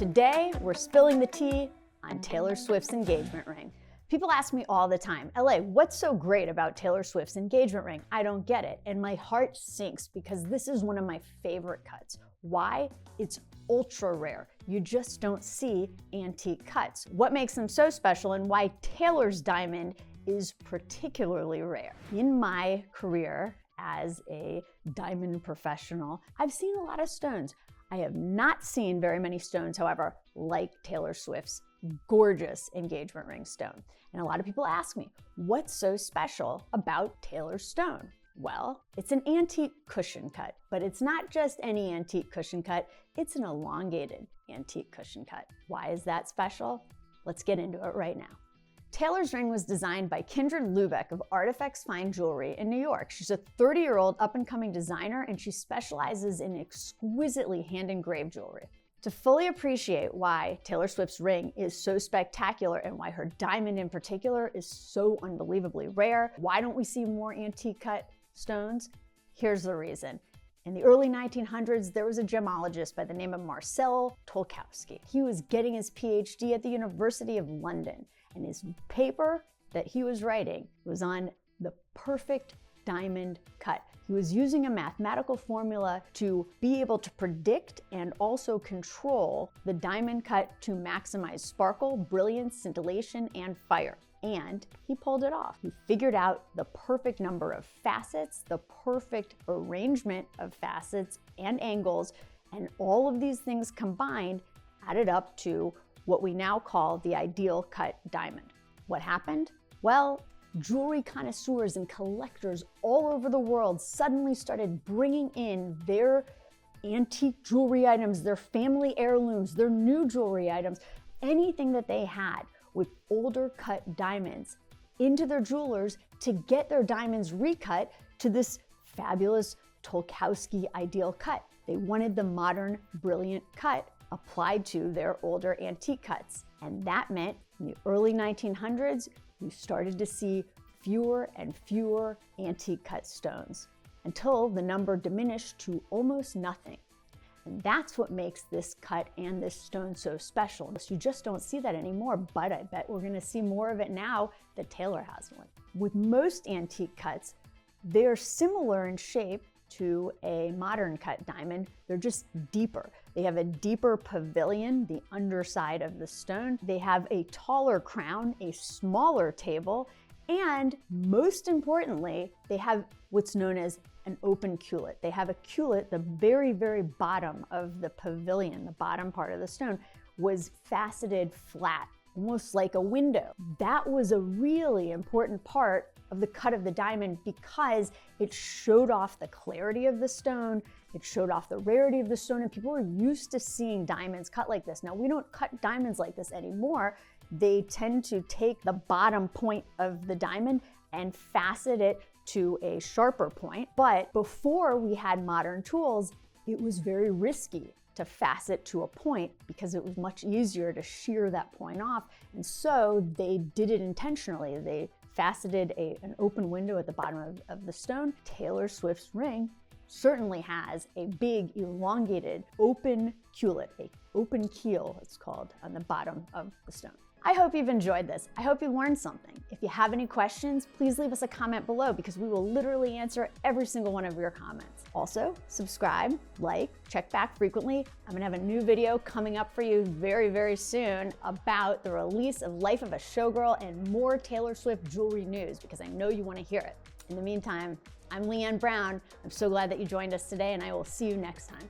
Today, we're spilling the tea on Taylor Swift's engagement ring. People ask me all the time, LA, what's so great about Taylor Swift's engagement ring? I don't get it. And my heart sinks because this is one of my favorite cuts. Why? It's ultra rare. You just don't see antique cuts. What makes them so special and why Taylor's diamond is particularly rare. In my career as a diamond professional, I've seen a lot of stones. I have not seen very many stones, however, like Taylor Swift's gorgeous engagement ring stone. And a lot of people ask me, what's so special about Taylor's stone? Well, it's an antique cushion cut, but it's not just any antique cushion cut, it's an elongated antique cushion cut. Why is that special? Let's get into it right now. Taylor's ring was designed by Kindred Lubeck of Artifacts Fine Jewelry in New York. She's a 30-year-old up-and-coming designer, and she specializes in exquisitely hand-engraved jewelry. To fully appreciate why Taylor Swift's ring is so spectacular and why her diamond in particular is so unbelievably rare, why don't we see more antique cut stones? Here's the reason. In the early 1900s, there was a gemologist by the name of Marcel Tolkowsky. He was getting his PhD at the University of London, and his paper that he was writing was on the perfect diamond cut. He was using a mathematical formula to be able to predict and also control the diamond cut to maximize sparkle, brilliance, scintillation, and fire. And he pulled it off. He figured out the perfect number of facets, the perfect arrangement of facets and angles, and all of these things combined added up to what we now call the ideal cut diamond. What happened? Well, jewelry connoisseurs and collectors all over the world suddenly started bringing in their antique jewelry items, their family heirlooms, their new jewelry items, anything that they had with older cut diamonds into their jewelers to get their diamonds recut to this fabulous Tolkowsky ideal cut. They wanted the modern, brilliant cut applied to their older antique cuts. And that meant in the early 1900s, you started to see fewer and fewer antique cut stones until the number diminished to almost nothing. And that's what makes this cut and this stone so special. You just don't see that anymore, but I bet we're gonna see more of it now that Taylor has one. With most antique cuts, they're similar in shape to a modern cut diamond. They're just deeper. They have a deeper pavilion, the underside of the stone. They have a taller crown, a smaller table, and most importantly, they have what's known as an open cullet. They have a cullet, the very, very bottom of the pavilion, the bottom part of the stone, was faceted flat, almost like a window. That was a really important part of the cut of the diamond because it showed off the clarity of the stone, it showed off the rarity of the stone, and people were used to seeing diamonds cut like this. Now, we don't cut diamonds like this anymore. They tend to take the bottom point of the diamond and facet it to a sharper point. But before we had modern tools, it was very risky to facet to a point because it was much easier to shear that point off. And so they did it intentionally. They faceted an open window at the bottom of the stone. Taylor Swift's ring certainly has a big elongated open cullet, a open keel it's called, on the bottom of the stone. I hope you've enjoyed this. I hope you learned something. If you have any questions, please leave us a comment below because we will literally answer every single one of your comments. Also, subscribe, like, check back frequently. I'm gonna have a new video coming up for you very, very soon about the release of Life of a Showgirl and more Taylor Swift jewelry news because I know you wanna hear it. In the meantime, I'm Leigh-Anne Brown. I'm so glad that you joined us today and I will see you next time.